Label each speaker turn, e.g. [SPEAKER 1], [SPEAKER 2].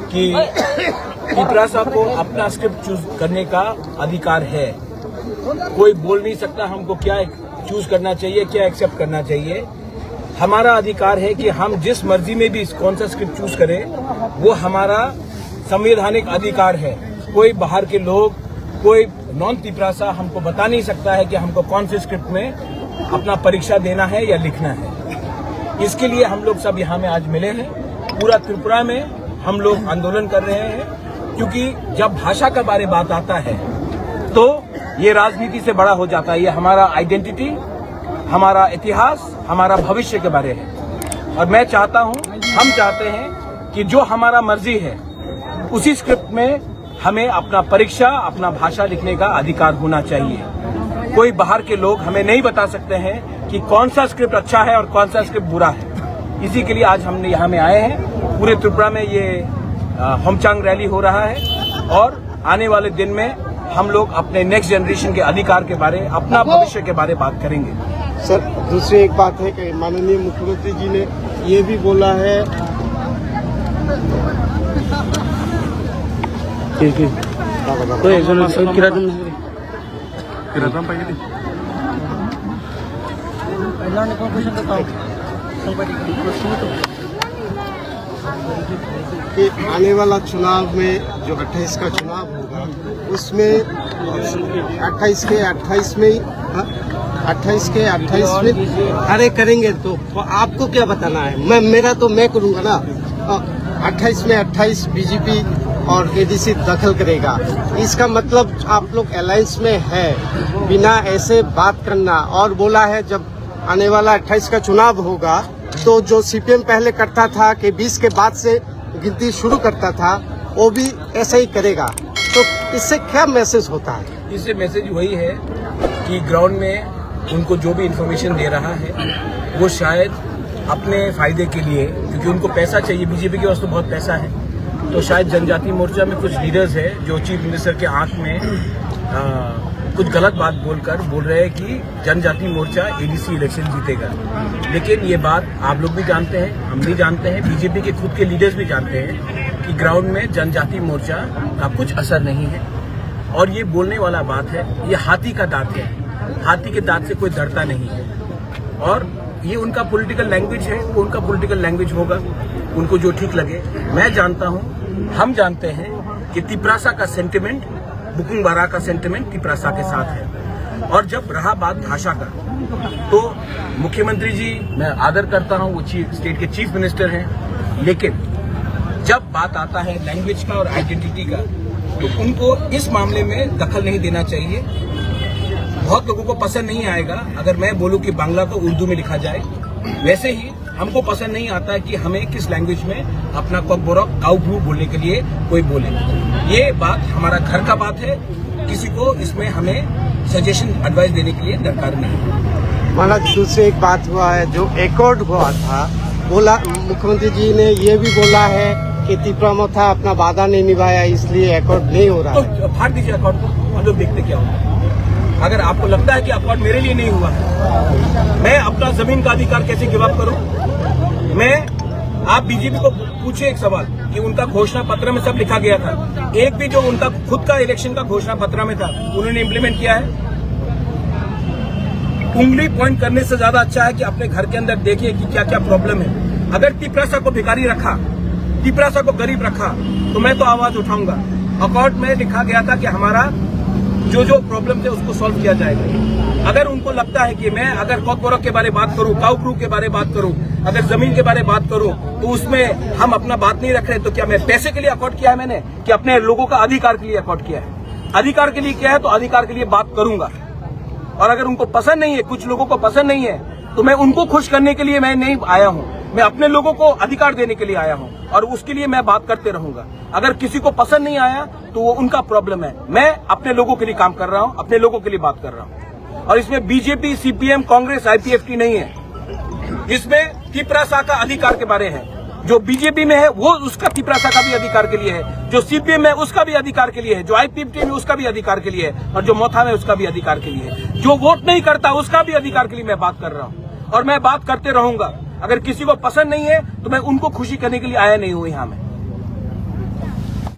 [SPEAKER 1] कि त्रिपुरा को अपना स्क्रिप्ट चूज करने का अधिकार है। कोई बोल नहीं सकता हमको क्या चूज करना चाहिए, क्या एक्सेप्ट करना चाहिए। हमारा अधिकार है कि हम जिस मर्जी में भी कौन सा स्क्रिप्ट चूज करें, वो हमारा संवैधानिक अधिकार है। कोई बाहर के लोग, कोई नॉन त्रिपुरा हमको बता नहीं सकता है कि हमको कौन से स्क्रिप्ट में अपना परीक्षा देना है या लिखना है। इसके लिए हम लोग सब यहाँ में आज मिले हैं। पूरा त्रिपुरा में हम लोग आंदोलन कर रहे हैं, क्योंकि जब भाषा का बारे बात आता है तो ये राजनीति से बड़ा हो जाता है। ये हमारा आइडेंटिटी, हमारा इतिहास, हमारा भविष्य के बारे है। और मैं चाहता हूँ, हम चाहते हैं कि जो हमारा मर्जी है उसी स्क्रिप्ट में हमें अपना परीक्षा, अपना भाषा लिखने का अधिकार होना चाहिए। कोई बाहर के लोग हमें नहीं बता सकते हैं कि कौन सा स्क्रिप्ट अच्छा है और कौन सा स्क्रिप्ट बुरा है। इसी के लिए आज हमने यहाँ में आए हैं। पूरे त्रिपुरा में ये होमचांग रैली हो रहा है और आने वाले दिन में हम लोग अपने नेक्स्ट जनरेशन के अधिकार के बारे, अपना भविष्य के बारे बात करेंगे।
[SPEAKER 2] सर, दूसरी एक बात है कि माननीय मुख्यमंत्री जी ने ये भी बोला है कि आने वाला चुनाव में जो 28 का चुनाव होगा उसमें 28 के 28 में अरे करेंगे तो आपको क्या बताना है? मैं करूंगा ना। 28 में 28 बीजेपी और एडीसी दखल करेगा। इसका मतलब आप लोग अलायंस में है, बिना ऐसे बात करना। और बोला है जब आने वाला 28 का चुनाव होगा तो जो सीपीएम पहले करता था कि 20 के बाद से गिनती शुरू करता था, वो भी ऐसा ही करेगा। तो इससे क्या मैसेज होता है?
[SPEAKER 1] इससे मैसेज वही है कि ग्राउंड में उनको जो भी इंफॉर्मेशन दे रहा है वो शायद अपने फायदे के लिए, क्योंकि उनको पैसा चाहिए, बीजेपी के पास तो बहुत पैसा है। तो शायद जनजाति मोर्चा में कुछ लीडर्स है जो चीफ मिनिस्टर के आंख में कुछ गलत बात बोल रहे हैं कि जनजाति मोर्चा एडीसी इलेक्शन जीतेगा। लेकिन ये बात आप लोग भी जानते हैं, हम भी जानते हैं, बीजेपी के खुद के लीडर्स भी जानते हैं कि ग्राउंड में जनजाति मोर्चा का कुछ असर नहीं है। और ये बोलने वाला बात है, ये हाथी का दांत है। हाथी के दांत से कोई डरता नहीं है। और ये उनका पॉलिटिकल लैंग्वेज है, वो उनका पॉलिटिकल लैंग्वेज होगा, उनको जो ठीक लगे। मैं जानता हूँ, हम जानते हैं कि त्रिपुरा का सेंटिमेंट, बुकुंग बारा का सेंटिमेंट त्रिपुरा के साथ है। और जब रहा बात भाषा का, तो मुख्यमंत्री जी मैं आदर करता हूँ, वो स्टेट के चीफ मिनिस्टर हैं, लेकिन जब बात आता है लैंग्वेज का और आइडेंटिटी का, तो उनको इस मामले में दखल नहीं देना चाहिए। बहुत लोगों को पसंद नहीं आएगा अगर मैं बोलूं कि बांग्ला को उर्दू में लिखा जाए। वैसे ही हमको पसंद नहीं आता है कि हमें किस लैंग्वेज में अपना कॉकबोरक काउब्रू बोलने के लिए कोई बोले। ये बात हमारा घर का बात है, किसी को इसमें हमें सजेशन एडवाइस देने के लिए दरकार नहीं।
[SPEAKER 2] महाराज, दूसरी एक बात हुआ है, जो एकॉर्ड हुआ था, बोला मुख्यमंत्री जी ने ये भी बोला है कि त्रिपुरा में था अपना वादा नहीं निभाया, इसलिए एकॉर्ड नहीं हो रहा।
[SPEAKER 1] तो फाड़ दीजिए अकॉर्ड को, हम लोग देखते क्या होगा। अगर आपको लगता है कि अकॉर्ड मेरे लिए नहीं हुआ, मैं अपना जमीन का अधिकार कैसे गिव अप करूं? आप बीजेपी को पूछे एक सवाल कि उनका घोषणा पत्र में सब लिखा गया था, एक भी जो उनका खुद का इलेक्शन का घोषणा पत्र में था उन्होंने इम्प्लीमेंट किया है? उंगली पॉइंट करने से ज्यादा अच्छा है कि अपने घर के अंदर देखिए कि क्या क्या प्रॉब्लम है। अगर त्रिपुरा को भिखारी रखा, त्रिपुरा को गरीब रखा, तो मैं तो आवाज उठाऊंगा। अकॉर्ड में लिखा गया था कि हमारा जो प्रॉब्लम थे उसको सॉल्व किया जाएगा। अगर उनको लगता है कि मैं अगर कॉकबोरक के बारे में बात करूं, काउब्रू के बारे में बात करूं, अगर जमीन के बारे में बात करूं, तो उसमें हम अपना बात नहीं रख रहे, तो क्या मैं पैसे के लिए अकॉर्ड किया है मैंने, कि अपने लोगों का अधिकार के लिए अकॉर्ड किया है? अधिकार के लिए किया है तो अधिकार के लिए बात करूंगा। और अगर उनको पसंद नहीं है, कुछ लोगों को पसंद नहीं है, तो मैं उनको खुश करने के लिए मैं नहीं आया हूं, मैं अपने लोगों को अधिकार देने के लिए आया हूं और उसके लिए मैं बात करते रहूंगा। अगर किसी को पसंद नहीं आया तो वो उनका प्रॉब्लम है। मैं अपने लोगों के लिए काम कर रहा हूं, अपने लोगों के लिए बात कर रहा हूं। और इसमें बीजेपी, सीपीएम, कांग्रेस, आईपीएफटी नहीं है। इसमें त्रिपुरा का अधिकार के बारे है। जो बीजेपी में है वो उसका त्रिपुरा का भी अधिकार के लिए है, जो सीपीएम में उसका भी अधिकार के लिए है, जो आईपीएफटी में उसका भी अधिकार के लिए है, और जो मोथा में उसका भी अधिकार के लिए है, जो वोट नहीं करता उसका भी अधिकार के लिए मैं बात कर रहा हूं और मैं बात करते रहूंगा। अगर किसी को पसंद नहीं है तो मैं उनको खुशी करने के लिए आया नहीं हूं यहां में।